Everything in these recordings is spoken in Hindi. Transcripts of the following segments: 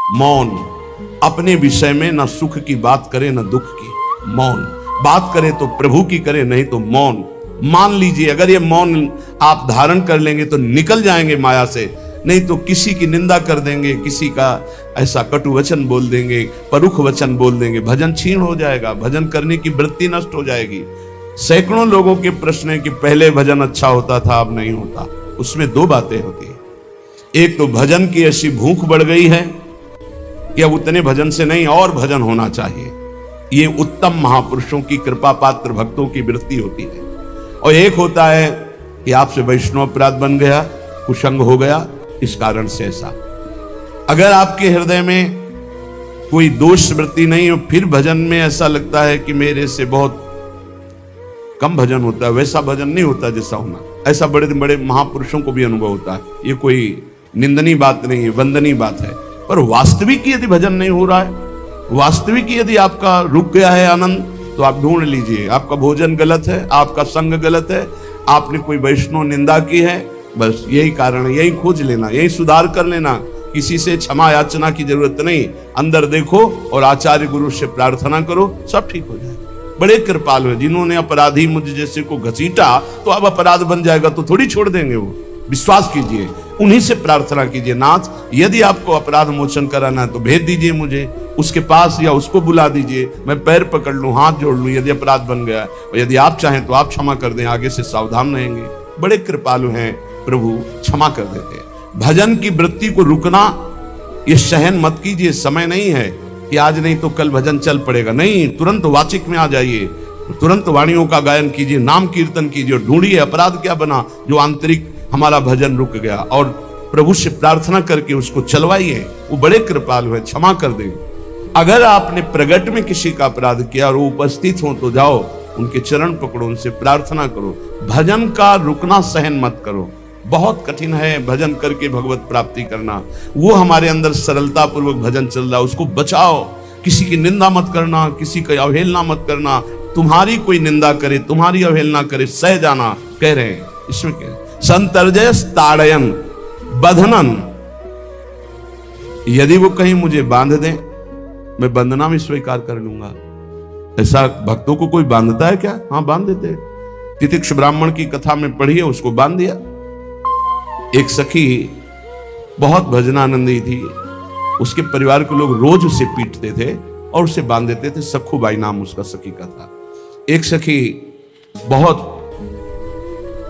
मौन, अपने विषय में न सुख की बात करे न दुख की। मौन, बात करे तो प्रभु की करे, नहीं तो मौन। मान लीजिए अगर ये मौन आप धारण कर लेंगे तो निकल जाएंगे माया से, नहीं तो किसी की निंदा कर देंगे, किसी का ऐसा कटु वचन बोल देंगे, परुख वचन बोल देंगे, भजन छीण हो जाएगा, भजन करने की वृत्ति नष्ट हो जाएगी। सैकड़ों लोगों के प्रश्न है कि पहले भजन अच्छा होता था, अब नहीं होता। उसमें दो बातें होती है, एक तो भजन की ऐसी भूख बढ़ गई है कि अब उतने भजन से नहीं और भजन होना चाहिए। ये उत्तम महापुरुषों की कृपा पात्र भक्तों की वृत्ति होती है। और एक होता है कि आपसे वैष्णव अपराध बन गया, कुसंग हो गया, इस कारण से ऐसा। अगर आपके हृदय में कोई दोष वृत्ति नहीं हो, फिर भजन में ऐसा लगता है कि मेरे से बहुत कम भजन होता है, वैसा भजन नहीं होता जैसा होना। ऐसा बड़े बड़े महापुरुषों को भी अनुभव होता है। ये कोई निंदनीय बात नहीं है, वंदनीय बात है। पर वास्तविक यदि भजन नहीं हो रहा है, वास्तविक यदि आपका रुक गया है आनंद, तो आप ढूंढ लीजिए आपका भोजन गलत है, आपका संग गलत है, आपने कोई वैष्णव निंदा की है। बस यही कारण है, यही खोज लेना, यही सुधार कर लेना। किसी से क्षमा याचना की जरूरत नहीं, अंदर देखो और आचार्य गुरु से प्रार्थना करो, सब ठीक हो जाएगा। बड़े कृपालु है, जिन्होंने अपराधी मुझ जैसे को घसीटा तो अब अपराध बन जाएगा तो थोड़ी छोड़ देंगे वो। विश्वास कीजिए, उन्हीं से प्रार्थना कीजिए, नाथ यदि आपको अपराध मोचन कराना है तो भेज दीजिए मुझे उसके पास, या उसको बुला दीजिए, मैं पैर पकड़ लूं, हाथ जोड़ लूं यदि अपराध बन गया है, और यदि आप चाहें तो आप क्षमा कर दें, आगे से सावधान रहेंगे। बड़े कृपालु हैं प्रभु, क्षमा कर देते हैं। भजन की वृत्ति को रुकना ये सहन मत कीजिए। समय नहीं है कि आज नहीं तो कल भजन चल पड़ेगा, नहीं, तुरंत वाचिक में आ जाइए, तुरंत वाणियों का गायन कीजिए, नाम कीर्तन कीजिए और ढूंढिए अपराध क्या बना जो आंतरिक हमारा भजन रुक गया, और प्रभु से प्रार्थना करके उसको चलवाइए। वो बड़े कृपालु है, क्षमा कर देंगे। अगर आपने प्रगट में किसी का अपराध किया और वो उपस्थित हो तो जाओ, उनके चरण पकड़ो, उनसे प्रार्थना करो। भजन का रुकना सहन मत करो। बहुत कठिन है भजन करके भगवत प्राप्ति करना। वो हमारे अंदर सरलता पूर्वक भजन चल रहा है, उसको बचाओ। किसी की निंदा मत करना, किसी की अवहेलना मत करना। तुम्हारी कोई निंदा करे, तुम्हारी अवहेलना करे, सह जाना, कह रहे हैं इसमें कह रहे संतर्जय ताड़यन बंधनन। यदि वो कहीं मुझे बांध दें, मैं बंधना भी स्वीकार कर लूंगा। ऐसा भक्तों को कोई बांधता है क्या? हाँ, बांध देते। तितिक्ष ब्राह्मण की कथा में पढ़िए, उसको बांध दिया। एक सखी बहुत भजनानंदी थी, उसके परिवार के लोग रोज उसे पीटते थे और उसे बांध देते थे। सखुबाई नाम उसका सखी का था। एक सखी बहुत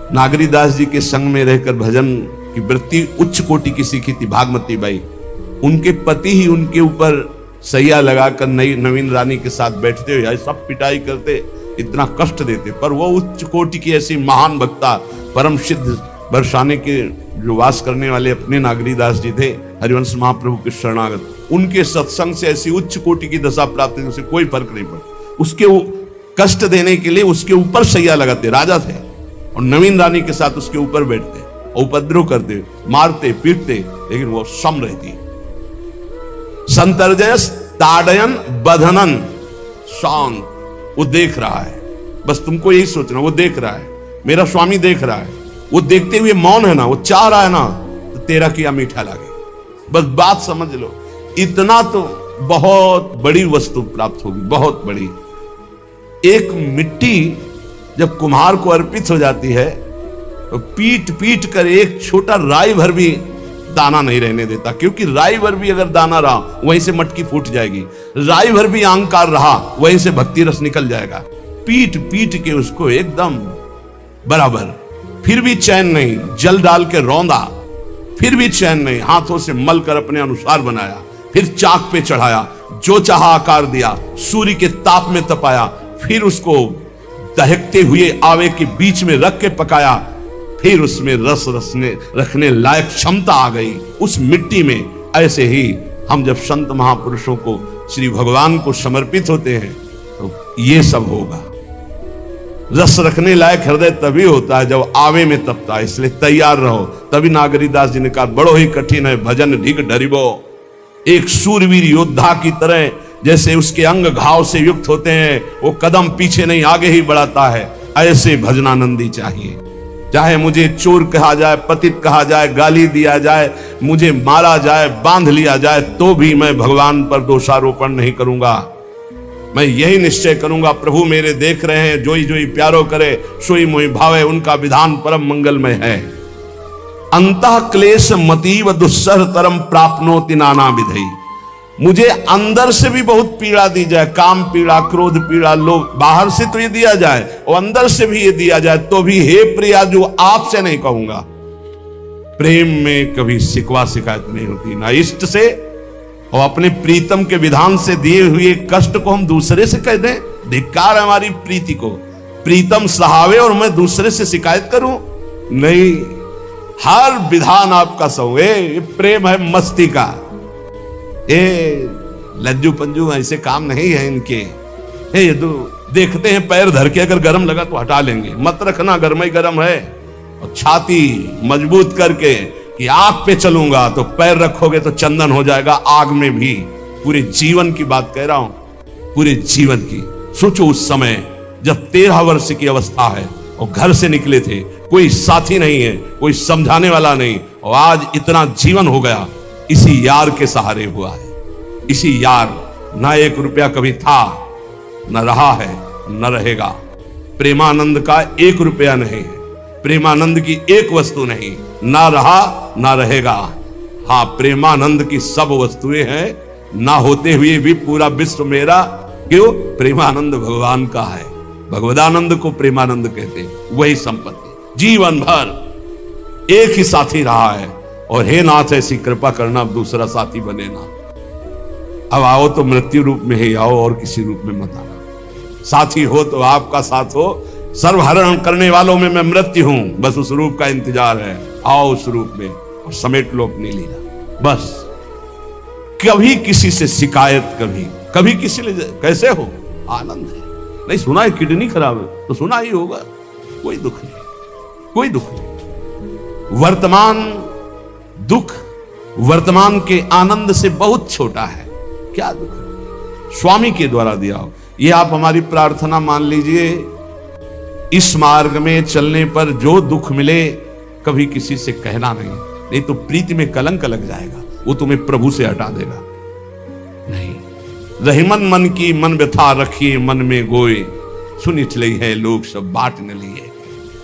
नागरीदास जी के संग में रहकर भजन की वृत्ति उच्च कोटि की सीखी थी, भागमती बाई। उनके पति ही उनके ऊपर सैया लगाकर नवीन रानी के साथ बैठते हुए सब पिटाई करते, इतना कष्ट देते, पर वो उच्च कोटि की ऐसी महान भक्ता, परम सिद्ध बरसाने के जो वास करने वाले अपने नागरीदास जी थे, हरिवंश महाप्रभु के शरणागत, उनके सत्संग से ऐसी उच्च कोटि की दशा प्राप्त हुई, उसे कोई फर्क नहीं पड़ा। उसके कष्ट देने के लिए उसके ऊपर सैया लगाते, राजा थे, और नवीन रानी के साथ उसके ऊपर बैठते, उपद्रव करते, मारते पीटते, लेकिन वो सम रहती। संतर्जयस ताड़यन बंधनन, शांत, वो देख रहा है। बस तुमको यही सोचना, वो देख रहा है, मेरा स्वामी देख रहा है। वो देखते हुए मौन है ना, वो चाह रहा है ना, तो तेरा किया मीठा लगे। बस बात समझ लो, इतना तो बहुत बड़ी वस्तु प्राप्त होगी, बहुत बड़ी। एक मिट्टी जब कुम्हार को अर्पित हो जाती है तो पीट पीट कर एक छोटा राई भर भी दाना नहीं रहने देता, क्योंकि राई भर भी अगर दाना रहा वहीं से मटकी फूट जाएगी, राई भर भी अहंकार रहा वहीं से भक्ति रस निकल जाएगा। पीट पीट के उसको एकदम बराबर, फिर भी चैन नहीं, जल डाल के रौंदा, फिर भी चैन नहीं, हाथों से मल कर अपने अनुसार बनाया, फिर चाक पे चढ़ाया, जो चाहा आकार दिया, सूर्य के ताप में तपाया, फिर उसको दहकते हुए आवे के बीच में रख के पकाया, फिर उसमें रस रखने लायक क्षमता आ गई उस मिट्टी में। ऐसे ही हम जब संत महापुरुषों को, श्री भगवान को समर्पित होते हैं तो ये सब होगा। रस रखने लायक हृदय तभी होता है जब आवे में तपता है, इसलिए तैयार रहो। तभी नागरीदास जी ने कहा, बड़ो ही कठिन है भजन ढिग डरिबो। एक सूरवीर योद्धा की तरह जैसे उसके अंग घाव से युक्त होते हैं, वो कदम पीछे नहीं आगे ही बढ़ाता है, ऐसे भजनानंदी चाहिए। चाहे मुझे चोर कहा जाए, पतित कहा जाए, गाली दिया जाए, मुझे मारा जाए, बांध लिया जाए, तो भी मैं भगवान पर दोषारोपण नहीं करूंगा। मैं यही निश्चय करूंगा, प्रभु मेरे देख रहे हैं, जोई जोई प्यारो करे सोई मोहि भावे, उनका विधान परम मंगलमय है। अंतः क्लेश मतीव दुस्सह तरम प्राप्नोति नाना विधि। मुझे अंदर से भी बहुत पीड़ा दी जाए, काम पीड़ा, क्रोध पीड़ा, लोभ, बाहर से तो ये दिया जाए और अंदर से भी ये दिया जाए, तो भी हे प्रिया जो आपसे नहीं कहूंगा। प्रेम में कभी शिकवा शिकायत नहीं होती, ना इष्ट से और अपने प्रीतम के विधान से दिए हुए कष्ट को हम दूसरे से कह दें। धिक्कार है हमारी प्रीति को। प्रीतम सहावे और मैं दूसरे से शिकायत करूं? नहीं, हर विधान आपका सहो। ये प्रेम है मस्ती का। ये लज्जू पंजू ऐसे काम नहीं है इनके। ये तो देखते हैं पैर धर के, अगर गर्म लगा तो हटा लेंगे, मत रखना गर्म ही गर्म है। और छाती मजबूत करके कि आग पे चलूंगा, तो पैर रखोगे तो चंदन हो जाएगा आग में भी। पूरे जीवन की बात कह रहा हूं, पूरे जीवन की। सोचो उस समय जब 13 वर्ष की अवस्था है और घर से निकले थे, कोई साथी नहीं है, कोई समझाने वाला नहीं, और आज इतना जीवन हो गया इसी यार के सहारे हुआ है। इसी यार, ना 1 रुपया कभी था, न रहा है, न रहेगा। प्रेमानंद का 1 रुपया नहीं है, प्रेमानंद की 1 वस्तु नहीं, ना रहा ना रहेगा। हाँ, प्रेमानंद की सब वस्तुएं हैं, ना होते हुए भी पूरा विश्व मेरा। क्यों? प्रेमानंद भगवान का है। भगवदानंद को प्रेमानंद कहते हैं। वही संपत्ति जीवन भर एक ही साथी रहा है। और हे नाथ, ऐसी कृपा करना, अब दूसरा साथी बने ना। अब आओ तो मृत्यु रूप में ही आओ, और किसी रूप में मत आना। साथी हो तो आपका साथ हो। सर्वहरण करने वालों में मैं मृत्यु हूं, बस उस रूप का इंतजार है। आओ उस रूप में और समेट लो अपनी लीला। बस कभी किसी से शिकायत, कभी किसी ने कैसे हो, आनंद है। नहीं सुना है किडनी खराब है, तो सुना ही होगा, कोई दुख नहीं, कोई दुख नहीं। वर्तमान दुख वर्तमान के आनंद से बहुत छोटा है। क्या दुख है? स्वामी के द्वारा दिया हो। ये आप हमारी प्रार्थना मान लीजिए। इस मार्ग में चलने पर जो दुख मिले, कभी किसी से कहना नहीं तो प्रीति में कलंक लग जाएगा, वो तुम्हें प्रभु से हटा देगा। नहीं, रहीमन मन की मन व्यथा रखिए मन में गोए, सुन चली है लोग सब बाट न लिए।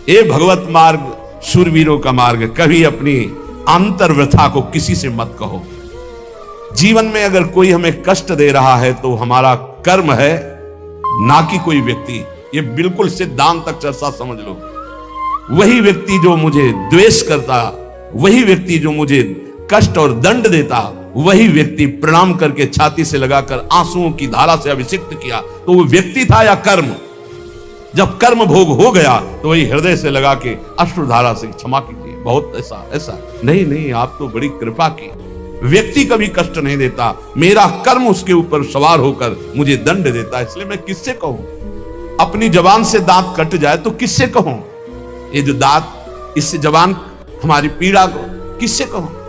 ये भगवत मार्ग शूरवीरों का मार्ग। कभी अपनी अंतर व्यथा को किसी से मत कहो। जीवन में अगर कोई हमें कष्ट दे रहा है तो हमारा कर्म है, ना कि कोई व्यक्ति। ये बिल्कुल सिद्धांत तक चर्चा समझ लो। वही व्यक्ति जो मुझे द्वेष करता, वही व्यक्ति जो मुझे कष्ट और दंड देता, वही व्यक्ति प्रणाम करके छाती से लगाकर आंसुओं की धारा से अभिषिक्त किया, तो वो व्यक्ति था या कर्म? जब कर्म भोग हो गया तो वही हृदय से लगा के अश्रुधारा से क्षमा कीजिए। बहुत ऐसा नहीं, आप तो बड़ी कृपा की। व्यक्ति कभी कष्ट नहीं देता, मेरा कर्म उसके ऊपर सवार होकर मुझे दंड देता है। इसलिए मैं किससे कहूं? अपनी जबान से दांत कट जाए तो किससे कहूं? ये जो दांत, इससे जबान हमारी पीड़ा को किससे कहूं?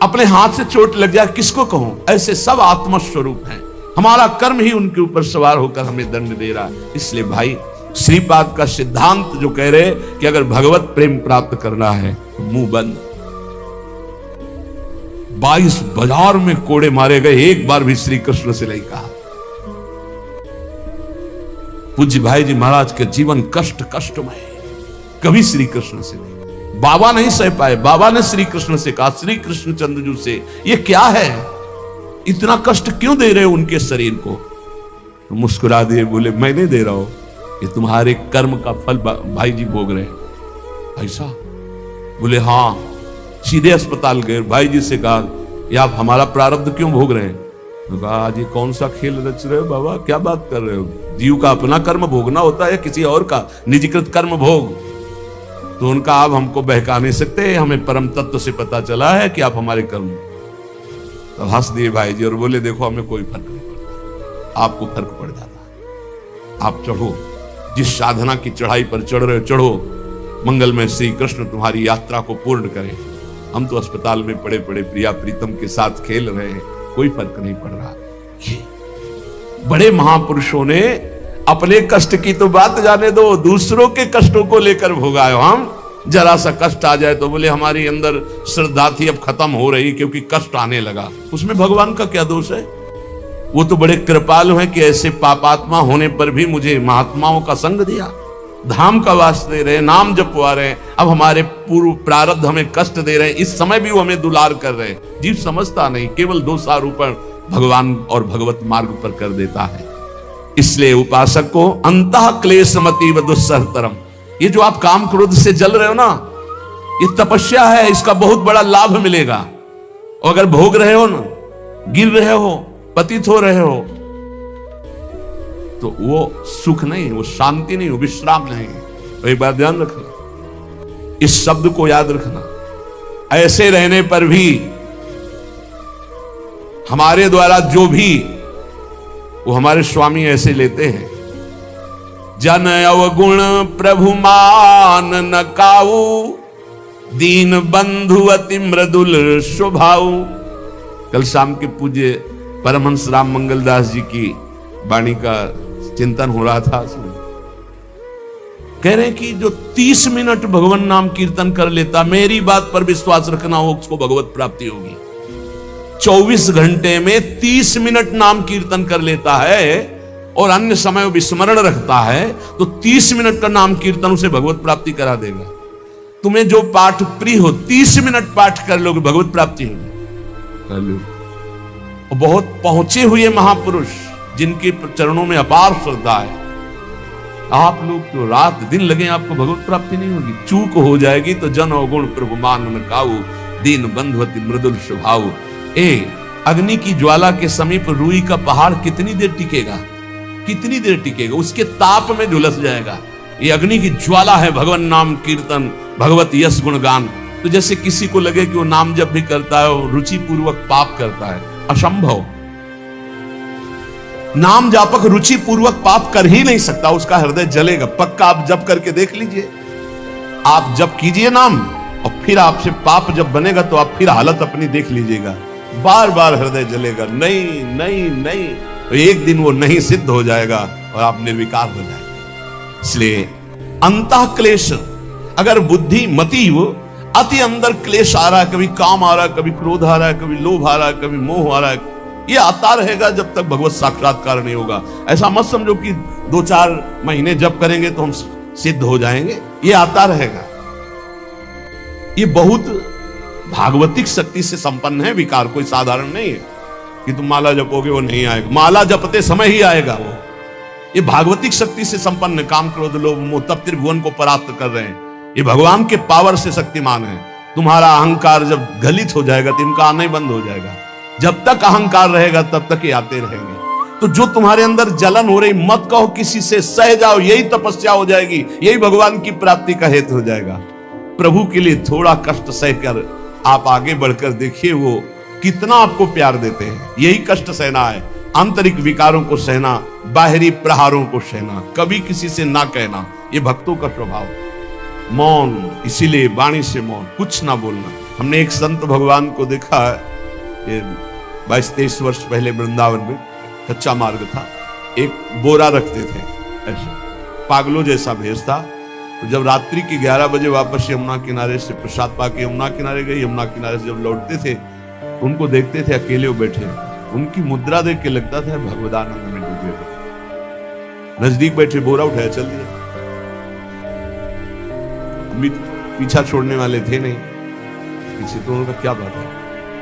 अपने हाथ से चोट लग जाए किसको कहूं? ऐसे सब आत्मस्वरूप हैं। हमारा कर्म ही उनके ऊपर सवार होकर हमें दंड दे रहा है। इसलिए भाई, श्रीपाद का सिद्धांत जो कह रहे कि अगर भगवत प्रेम प्राप्त करना है तो मुंह बंद। 22 बाजार में कोड़े मारे गए, एक बार भी श्री कृष्ण से नहीं कहा। पूज्य भाई जी महाराज के जीवन कष्टमय, कभी श्री कृष्ण से नहीं। बाबा नहीं सह पाए, बाबा ने श्री कृष्ण से कहा, श्री कृष्ण चंद्रजू से, ये क्या है, इतना कष्ट क्यों दे रहे हो उनके शरीर को? तो मुस्कुरा दिए, बोले मैं नहीं दे रहा हूं, ये तुम्हारे कर्म का फल भाई जी भोग रहे हैं। ऐसा? बोले हाँ। सीधे अस्पताल गए, भाई जी से कहा, ये आप हमारा प्रारब्ध क्यों भोग रहे हैं? तो कहा, आज ये कौन सा खेल रच रहे हो बाबा, क्या बात कर रहे हो? जीव का अपना कर्म भोगना होता है या किसी और का निजीकृत कर्म भोग? तो उनका आप हमको बहका नहीं सकते, हमें परम तत्व से पता चला है कि आप हमारे कर्म। तो हंस दिए भाई जी और बोले, देखो हमें कोई फर्क नहीं पड़ता, आपको फर्क पड़ जाता। आप चढ़ो, जिस साधना की चढ़ाई पर चढ़ रहे हो चढ़ो, मंगलमय श्री कृष्ण तुम्हारी यात्रा को पूर्ण करें। हम तो अस्पताल में पड़े पड़े प्रिया प्रीतम के साथ खेल रहे हैं, कोई फर्क नहीं पड़ रहा। ये बड़े महापुरुषों ने अपने कष्ट की तो बात जाने दो, दूसरों के कष्टों को लेकर भोगायो। हम जरा सा कष्ट आ जाए तो बोले हमारी अंदर श्रद्धा थी अब खत्म हो रही क्योंकि कष्ट आने लगा। उसमें भगवान का क्या दोष है? वो तो बड़े कृपालु हैं कि ऐसे पापात्मा होने पर भी मुझे महात्माओं का संग दिया, धाम का वास दे रहे, नाम जपवा रहे। अब हमारे पूर्व प्रारब्ध हमें कष्ट दे रहे हैं, इस समय भी वो हमें दुलार कर रहे हैं। जीव समझता नहीं, केवल दोषारोपण भगवान और भगवत मार्ग पर कर देता है। इसलिए उपासक को अंतः क्लेशमतीव दुस्सहतरम, ये जो आप काम क्रोध से जल रहे हो ना, ये तपस्या है, इसका बहुत बड़ा लाभ मिलेगा। और अगर भोग रहे हो ना, गिर रहे हो, पतित हो रहे हो, तो वो सुख नहीं, वो शांति नहीं, वो विश्राम नहीं। तो एक बात ध्यान रखना, इस शब्द को याद रखना। ऐसे रहने पर भी हमारे द्वारा जो भी वो हमारे स्वामी ऐसे लेते हैं, जन अवगुण प्रभु मान न काऊ, दीन बंधु अति मृदुल स्वभाव। कल शाम के पूज्य परमहंस राम मंगलदास जी की वाणी का चिंतन हो रहा था। कह रहे हैं कि जो 30 मिनट भगवान नाम कीर्तन कर लेता, मेरी बात पर विश्वास रखना हो, उसको भगवत प्राप्ति होगी। 24 घंटे में 30 मिनट नाम कीर्तन कर लेता है और अन्य समय विस्मरण रखता है, तो 30 मिनट का नाम कीर्तन उसे भगवत प्राप्ति करा देगा। तुम्हें जो पाठ प्रिय हो, 30 मिनट पाठ कर लोगे, भगवत प्राप्ति होगी। कर लो। बहुत पहुंचे हुए महापुरुष जिनके चरणों में अपार श्रद्धा है, आप लोग तो रात दिन लगे, आपको भगवत प्राप्ति नहीं होगी। चूक हो जाएगी तो जन अवगुण प्रभु मान न काऊ, दीन बंधु अति मृदुल स्वभाव। अग्नि की ज्वाला के समीप रुई का पहाड़ कितनी देर टिकेगा? कितनी देर टिकेगा? उसके ताप में झुलस जाएगा। ये अग्नि की ज्वाला है भगवान नाम कीर्तन, भगवत यश गुणगान। तो जैसे किसी को लगे कि वो नाम जब भी करता है वो रुचि पूर्वक पाप करता है, असंभव। नाम जापक रुचि पूर्वक पाप कर ही नहीं सकता, उसका हृदय जलेगा। पक्का आप जप करके देख लीजिए, आप जप कीजिए नाम और फिर आपसे पाप जब बनेगा तो आप फिर हालत अपनी देख लीजिएगा, बार बार हृदय जलेगा, नहीं नहीं नहीं। तो एक दिन वो नहीं सिद्ध हो जाएगा और आप निर्विकार हो जाएंगे। इसलिए अंतः क्लेश, अगर बुद्धि मतीव अति अंदर क्लेश आ रहा है, कभी काम आ रहा है, कभी क्रोध आ रहा है, कभी लोभ आ रहा है, कभी मोह आ रहा है, ये आता रहेगा जब तक भगवत साक्षात्कार नहीं होगा। ऐसा मत समझो कि 2-4 महीने जप करेंगे तो हम सिद्ध हो जाएंगे, ये आता रहेगा। ये बहुत भागवतिक शक्ति से संपन्न है विकार, कोई साधारण नहीं है कि तुम माला जपोगे वो नहीं आएगा। माला जपते समय ही आएगा वो। ये भागवतिक शक्ति से संपन्न, काम क्रोध लोभ मोह तब त्रिभुवन को परास्त कर रहे हैं। ये भगवान के पावर से शक्तिमान है। तुम्हारा अहंकार जब गलित हो जाएगा तो इनका आना ही बंद हो जाएगा। जब तक अहंकार रहेगा तब तक ये आते रहेंगे। तो जो तुम्हारे अंदर जलन हो रही, मत कहो किसी से, सह जाओ, यही तपस्या हो जाएगी, यही भगवान की प्राप्ति का हेतु हो जाएगा। प्रभु के लिए थोड़ा कष्ट सहकर आप आगे बढ़कर देखिए वो कितना आपको प्यार देते हैं। यही कष्ट सहना है, आंतरिक विकारों को सहना, बाहरी प्रहारों को सहना, कभी किसी से ना कहना, ये भक्तों का स्वभाव। मौन, इसीलिए वाणी से मौन, कुछ ना बोलना। हमने एक संत भगवान को देखा, ये 22-23 वर्ष पहले वृंदावन में कच्चा मार्ग था, एक बोरा रखते थे ऐसे, पागलों जैसा भेष था। तो जब रात्रि के 11 बजे वापस यमुना किनारे से प्रसाद पाके यमुना किनारे गए, यमुना किनारे से जब लौटते थे तो उनको देखते थे अकेले वो बैठे, उनकी मुद्रा देख के लगता था भगवदानंद में डूबे। नजदीक बैठे, बोरा उठाया, चल दिया। पीछा छोड़ने वाले थे नहीं, पीछे तो उनका क्या बात है,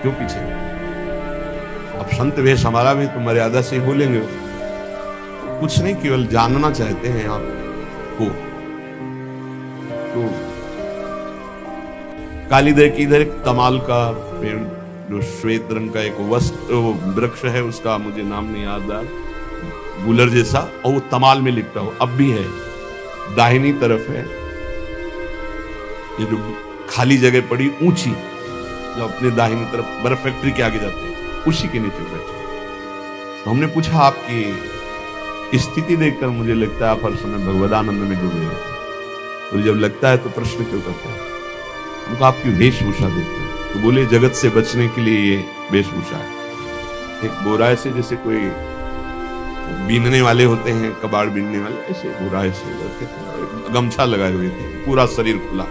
क्यों पीछे? अब संत वेश हमारा भी तो मर्यादा से ही बोलेंगे, कुछ नहीं, केवल जानना चाहते हैं आपको। तो कालीदह की इधर एक तमाल का पेड़, जो श्वेत रंग का एक वृक्ष है, उसका मुझे नाम नहीं याद आ, गुलर जैसा, और वो तमाल में लिपटा हो, अब भी है, दाहिनी तरफ है। ये जो खाली जगह पड़ी ऊंची, जो अपने दाहिनी तरफ बर्फ फैक्ट्री के आगे जाते हैं, उसी के नीचे बैठे। तो हमने पूछा आपकी स्थिति देखकर मुझे लगता है आप हर समय भगवदानंद में डूबे हैं, तो जब लगता है तो प्रश्न क्यों करते हैं? हमको आपकी वेशभूषा देखते हैं। तो बोले जगत से बचने के लिए ये वेशभूषा है। एक बोरा ऐसे जैसे कोई बीनने वाले होते हैं, कबाड़ बीनने वाले, ऐसे बुरा ऐसे करके गमछा लगाए हुए थे, पूरा शरीर खुला,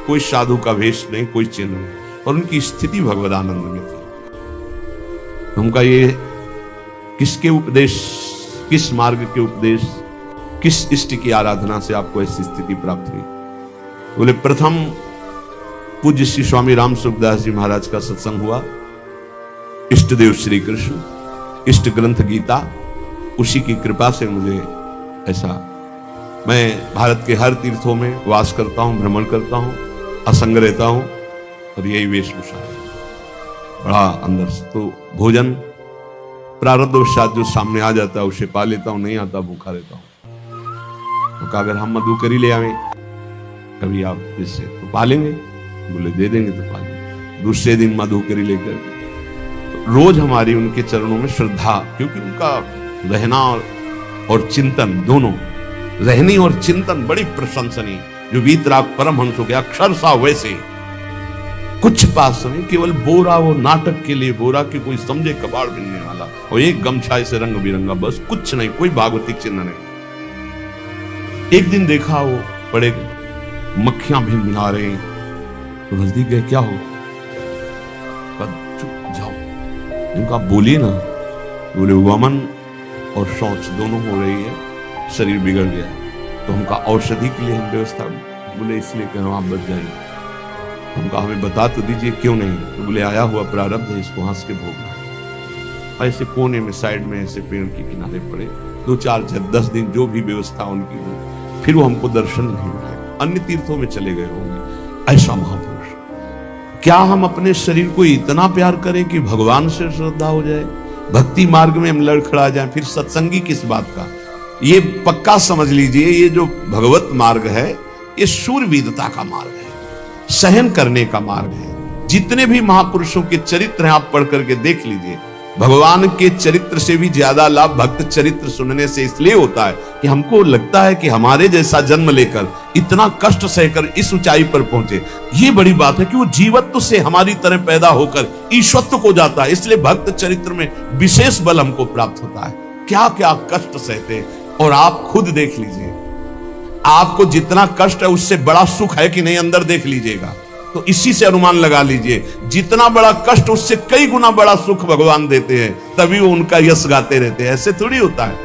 कोई साधु का वेश नहीं, कोई चिन्ह नहीं, और उनकी स्थिति भगवदानंद में थी। उनका ये किसके उपदेश, किस मार्ग के उपदेश, किस इष्ट की आराधना से आपको ऐसी स्थिति प्राप्त हुई? बोले प्रथम पूज्य श्री स्वामी राम सुखदास जी महाराज का सत्संग हुआ, इष्ट देव श्री कृष्ण, इष्ट ग्रंथ गीता, उसी की कृपा से मुझे ऐसा, मैं भारत के हर तीर्थों में वास करता हूं, भ्रमण करता हूं, असंग रहता हूं, और यही वेशभूषा है बड़ा अंदर से। तो भोजन प्रारब्धवशात जो सामने आ जाता है उसे पा लेता हूं, नहीं आता भूखा रहता हूं। तो कहा अगर हम मधु करी ले आवे कभी आप इससे तो पा लेंगे, बोले दे देंगे तो पा लेंगे। दूसरे दिन मधु करी लेकर रोज हमारी उनके चरणों में श्रद्धा, क्योंकि उनका रहना और चिंतन दोनों, रहनी और चिंतन बड़ी प्रशंसनीय, जो वीतराग परमहंसों के अक्षर सा वैसे कुछ पास नहीं, केवल बोरा, वो नाटक के लिए बोरा कि कोई समझे कबाड़ बिनने वाला, और एक गमछा से रंग बिरंगा, बस कुछ नहीं, कोई भागवतिक चिन्ह नहीं। एक दिन देखा वो बड़े मक्खियां भी मिला रहे हैं, तो नजदीक गए, क्या हो? चुप जाओ, इनका बोलिए ना। बोले वमन और शौच दोनों हो रही है, शरीर बिगड़ गया, तो हमका औषधि के लिए हम व्यवस्था, बोले इसलिए कह रहा हूं आप बच जाइए। हमका हमें बता तो दीजिए क्यों नहीं? तो बोले आया हुआ प्रारब्ध है, इसको हंस के भोगना। ऐसे कोने में साइड में ऐसे पेड़ के किनारे पड़े 2-4-10 दिन जो भी व्यवस्था उनकी हुई, फिर वो हमको दर्शन नहीं मिले, अन्य तीर्थों में चले गए होंगे। ऐसा महापुरुष, क्या हम अपने शरीर को इतना प्यार करें कि भगवान से श्रद्धा हो जाए, भक्ति मार्ग में हम लड़खड़ा जाएं, फिर सत्संगी किस बात का? ये पक्का समझ लीजिए, ये जो भगवत मार्ग है ये शूरवीरता का मार्ग है, सहन करने का मार्ग है। जितने भी महापुरुषों के चरित्र हैं आप पढ़ करके देख लीजिए, भगवान के चरित्र से भी ज्यादा लाभ भक्त चरित्र सुनने से इसलिए होता है कि हमको लगता है कि हमारे जैसा जन्म लेकर इतना कष्ट सहकर इस ऊंचाई पर पहुंचे, ये बड़ी बात है कि वो जीवत्व से हमारी तरह पैदा होकर ईश्वरत्व को जाता है। इसलिए भक्त चरित्र में विशेष बल हमको प्राप्त होता है। क्या क्या कष्ट सहते हैं, और आप खुद देख लीजिए, आपको जितना कष्ट है उससे बड़ा सुख है कि नहीं, अंदर देख लीजिएगा तो इसी से अनुमान लगा लीजिए, जितना बड़ा कष्ट उससे कई गुना बड़ा सुख भगवान देते हैं, तभी वो उनका यश गाते रहते हैं। ऐसे थोड़ी होता है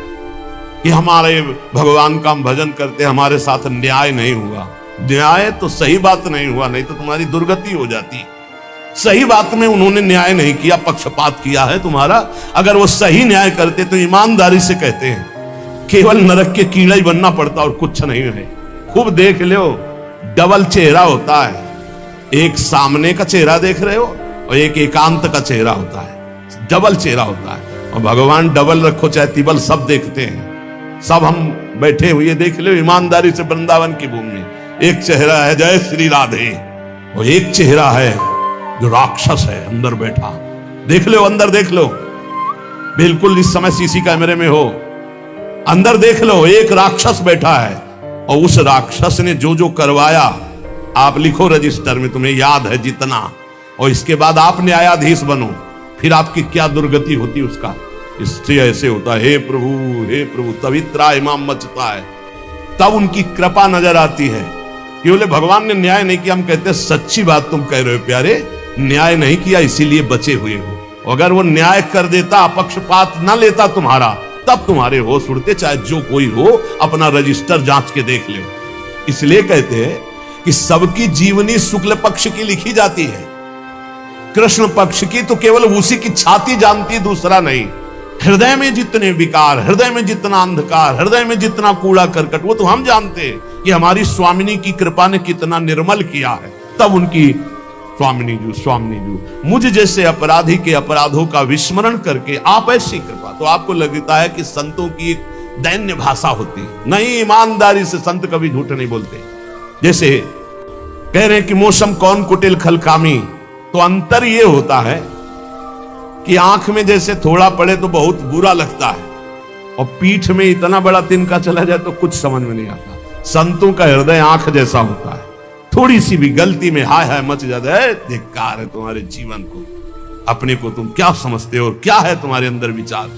कि हमारे भगवान का हम भजन करते, हमारे साथ न्याय नहीं हुआ। न्याय तो सही बात नहीं हुआ, नहीं तो तुम्हारी दुर्गति हो जाती। सही बात में उन्होंने न्याय नहीं किया, पक्षपात किया है तुम्हारा। अगर वो सही न्याय करते तो ईमानदारी से कहते हैं, केवल नरक के कीड़ा ही बनना पड़ता और कुछ नहीं है। खूब देख लो, डबल चेहरा होता है, एक सामने का चेहरा देख रहे हो और एक एकांत का चेहरा होता है, डबल चेहरा होता है। और भगवान डबल रखो चाहे तिबल, सब देखते हैं। सब हम बैठे हुए देख लो ईमानदारी से वृंदावन की भूमि में, एक चेहरा है जय श्री राधे, और एक चेहरा है जो राक्षस है अंदर बैठा। देख लो, अंदर देख लो, बिल्कुल इस समय सीसी कैमरे में हो, अंदर देख लो, एक राक्षस बैठा है, और उस राक्षस ने जो जो करवाया आप लिखो रजिस्टर में, तुम्हें याद है जितना, और इसके बाद आप न्यायाधीश बनो, फिर आपकी क्या दुर्गति होती उसका। इससे ऐसे होता है, हे प्रभु, तभी त्राहिमाम मचता है, तब उनकी कृपा नजर आती है कि बोले भगवान ने न्याय नहीं किया। हम कहते हैं सच्ची बात तुम कह रहे हो प्यारे, न्याय नहीं किया इसीलिए बचे हुए हो। अगर वो न्याय कर देता, पक्षपात न लेता तुम्हारा, तब तुम्हारे होश उड़ते, चाहे जो कोई हो, अपना रजिस्टर जांच के देख ले। इसलिए कहते हैं कि सबकी जीवनी शुक्ल पक्ष की लिखी जाती है, कृष्ण पक्ष की तो केवल उसी की छाती जानती, दूसरा नहीं। हृदय में जितने विकार, हृदय में जितना अंधकार, हृदय में जितना कूड़ा करकट, वो तो हम जानते हैं कि हमारी स्वामिनी की कृपा ने कितना निर्मल किया है। तब उनकी स्वामिनी जू मुझ जैसे अपराधी के अपराधों का विस्मरण करके आप ऐसी कृपा, तो आपको लगता है कि संतों की एक दैन्य भाषा होती है। नहीं, ईमानदारी से संत कभी झूठ नहीं बोलते। जैसे कह रहे हैं कि मौसम कौन कुटिल खलकामी, तो अंतर ये होता है कि आंख में जैसे थोड़ा पड़े तो बहुत बुरा लगता है, और पीठ में इतना बड़ा तिनका चला जाए तो कुछ समझ में नहीं आता। संतों का हृदय आंख जैसा होता है, थोड़ी सी भी गलती में हाय हाय मच जाता है। धिक्कार है तुम्हारे जीवन को, अपने को तुम क्या समझते हो और क्या है तुम्हारे अंदर विचार।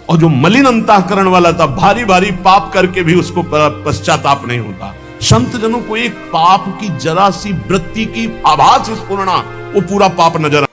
और जो मलिन अंतःकरण वाला था, भारी भारी पाप करके भी उसको पश्चाताप नहीं होता। संत जनों को एक पाप की जरा सी वृत्ति की आभास स्फुरना, वो पूरा पाप नजर